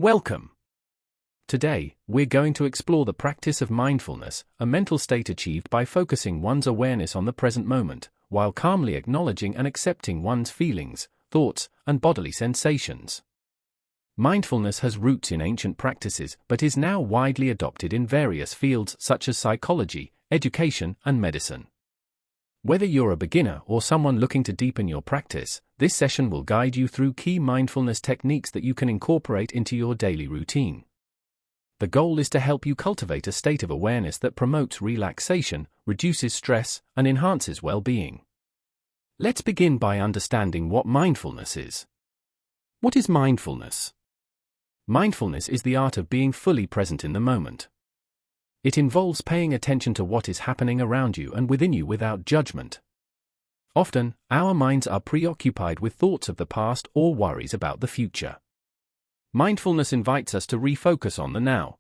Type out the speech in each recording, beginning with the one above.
Welcome! Today, we're going to explore the practice of mindfulness, a mental state achieved by focusing one's awareness on the present moment, while calmly acknowledging and accepting one's feelings, thoughts, and bodily sensations. Mindfulness has roots in ancient practices but is now widely adopted in various fields such as psychology, education, and medicine. Whether you're a beginner or someone looking to deepen your practice, this session will guide you through key mindfulness techniques that you can incorporate into your daily routine. The goal is to help you cultivate a state of awareness that promotes relaxation, reduces stress, and enhances well-being. Let's begin by understanding what mindfulness is. What is mindfulness? Mindfulness is the art of being fully present in the moment. It involves paying attention to what is happening around you and within you without judgment. Often, our minds are preoccupied with thoughts of the past or worries about the future. Mindfulness invites us to refocus on the now.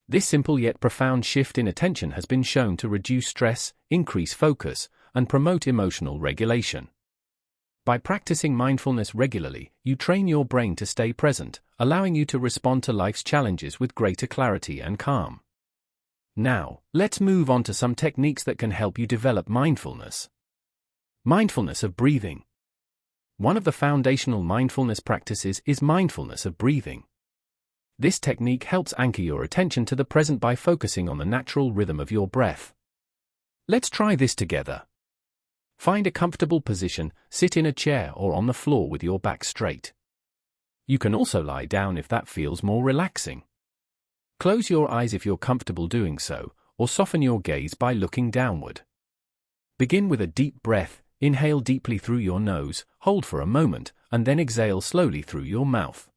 This simple yet profound shift in attention has been shown to reduce stress, increase focus, and promote emotional regulation. By practicing mindfulness regularly, you train your brain to stay present, allowing you to respond to life's challenges with greater clarity and calm. Now, let's move on to some techniques that can help you develop mindfulness. Mindfulness of breathing. One of the foundational mindfulness practices is mindfulness of breathing. This technique helps anchor your attention to the present by focusing on the natural rhythm of your breath. Let's try this together. Find a comfortable position, sit in a chair or on the floor with your back straight. You can also lie down if that feels more relaxing. Close your eyes if you're comfortable doing so, or soften your gaze by looking downward. Begin with a deep breath, inhale deeply through your nose, hold for a moment, and then exhale slowly through your mouth.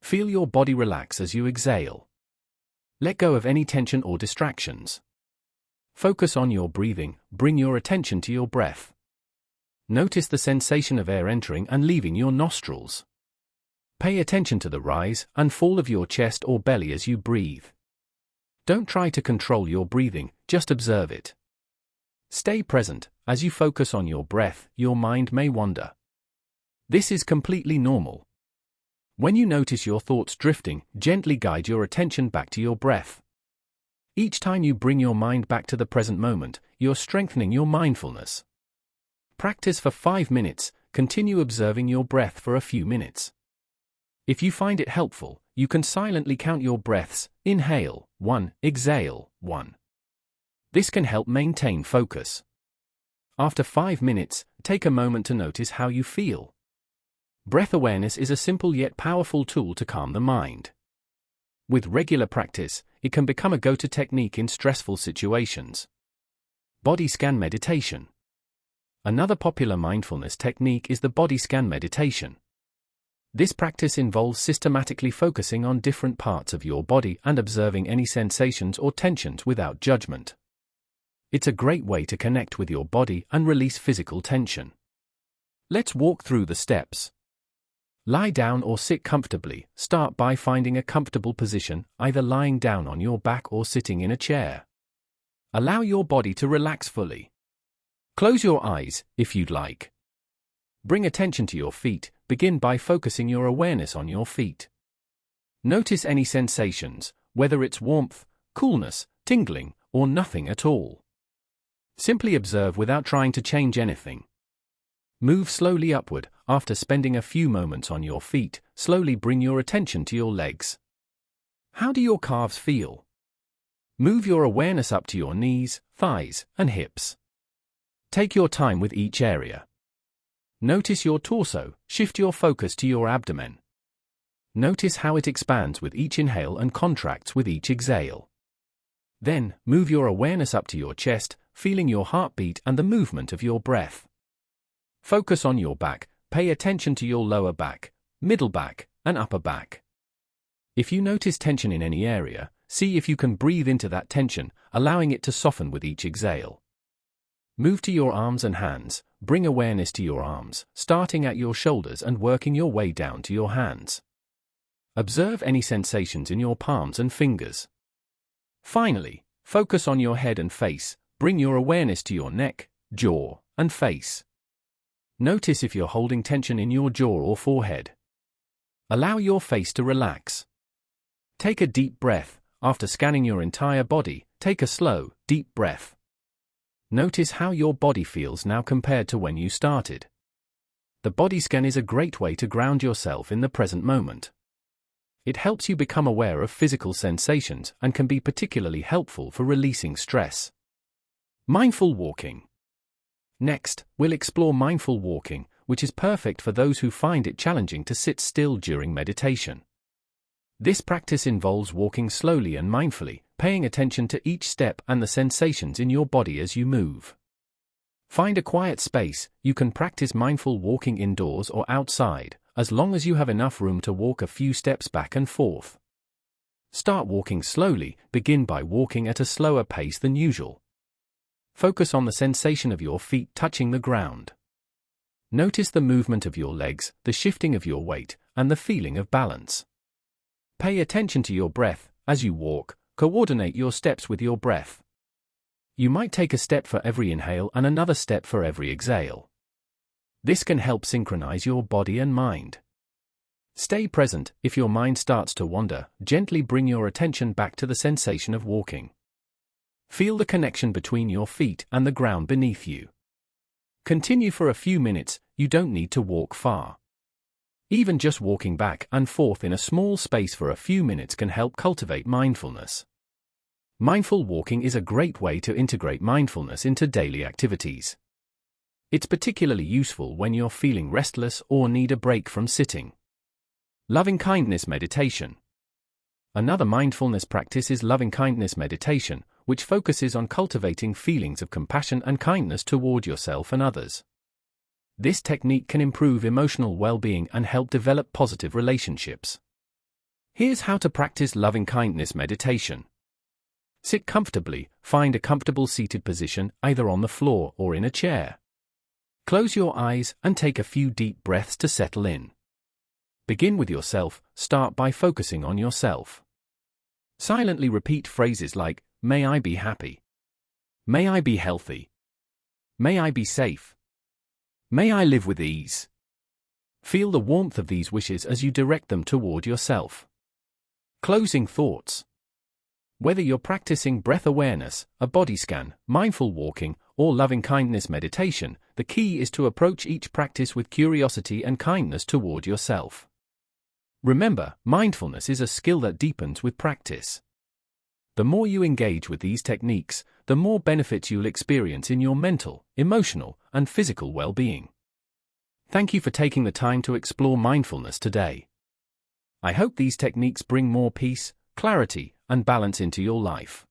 Feel your body relax as you exhale. Let go of any tension or distractions. Focus on your breathing, bring your attention to your breath. Notice the sensation of air entering and leaving your nostrils. Pay attention to the rise and fall of your chest or belly as you breathe. Don't try to control your breathing, just observe it. Stay present. As you focus on your breath, your mind may wander. This is completely normal. When you notice your thoughts drifting, gently guide your attention back to your breath. Each time you bring your mind back to the present moment, you're strengthening your mindfulness. Practice for 5 minutes, continue observing your breath for a few minutes. If you find it helpful, you can silently count your breaths, inhale, 1, exhale, 1. This can help maintain focus. After 5 minutes, take a moment to notice how you feel. Breath awareness is a simple yet powerful tool to calm the mind. With regular practice, it can become a go-to technique in stressful situations. Body scan meditation. Another popular mindfulness technique is the body scan meditation. This practice involves systematically focusing on different parts of your body and observing any sensations or tensions without judgment. It's a great way to connect with your body and release physical tension. Let's walk through the steps. Lie down or sit comfortably. Start by finding a comfortable position, either lying down on your back or sitting in a chair. Allow your body to relax fully. Close your eyes, if you'd like. Bring attention to your feet. Begin by focusing your awareness on your feet. Notice any sensations, whether it's warmth, coolness, tingling, or nothing at all. Simply observe without trying to change anything. Move slowly upward. After spending a few moments on your feet, slowly bring your attention to your legs. How do your calves feel? Move your awareness up to your knees, thighs, and hips. Take your time with each area. Notice your torso. Shift your focus to your abdomen. Notice how it expands with each inhale and contracts with each exhale. Then, move your awareness up to your chest, feeling your heartbeat and the movement of your breath. Focus on your back. Pay attention to your lower back, middle back, and upper back. If you notice tension in any area, see if you can breathe into that tension, allowing it to soften with each exhale. Move to your arms and hands. Bring awareness to your arms, starting at your shoulders and working your way down to your hands. Observe any sensations in your palms and fingers. Finally, focus on your head and face. Bring your awareness to your neck, jaw, and face. Notice if you're holding tension in your jaw or forehead. Allow your face to relax. Take a deep breath. After scanning your entire body, take a slow, deep breath. Notice how your body feels now compared to when you started. The body scan is a great way to ground yourself in the present moment. It helps you become aware of physical sensations and can be particularly helpful for releasing stress. Mindful walking. Next, we'll explore mindful walking, which is perfect for those who find it challenging to sit still during meditation. This practice involves walking slowly and mindfully, paying attention to each step and the sensations in your body as you move. Find a quiet space. You can practice mindful walking indoors or outside, as long as you have enough room to walk a few steps back and forth. Start walking slowly. Begin by walking at a slower pace than usual. Focus on the sensation of your feet touching the ground. Notice the movement of your legs, the shifting of your weight, and the feeling of balance. Pay attention to your breath. As you walk, coordinate your steps with your breath. You might take a step for every inhale and another step for every exhale. This can help synchronize your body and mind. Stay present. If your mind starts to wander, gently bring your attention back to the sensation of walking. Feel the connection between your feet and the ground beneath you. Continue for a few minutes. You don't need to walk far. Even just walking back and forth in a small space for a few minutes can help cultivate mindfulness. Mindful walking is a great way to integrate mindfulness into daily activities. It's particularly useful when you're feeling restless or need a break from sitting. Loving-kindness meditation. Another mindfulness practice is loving-kindness meditation, which focuses on cultivating feelings of compassion and kindness toward yourself and others. This technique can improve emotional well-being and help develop positive relationships. Here's how to practice loving-kindness meditation. Sit comfortably. Find a comfortable seated position, either on the floor or in a chair. Close your eyes and take a few deep breaths to settle in. Begin with yourself. Start by focusing on yourself. Silently repeat phrases like, "May I be happy. May I be healthy. May I be safe. May I live with ease." Feel the warmth of these wishes as you direct them toward yourself. Closing thoughts. Whether you're practicing breath awareness, a body scan, mindful walking, or loving-kindness meditation, the key is to approach each practice with curiosity and kindness toward yourself. Remember, mindfulness is a skill that deepens with practice. The more you engage with these techniques, the more benefits you'll experience in your mental, emotional, and physical well-being. Thank you for taking the time to explore mindfulness today. I hope these techniques bring more peace, clarity, and balance into your life.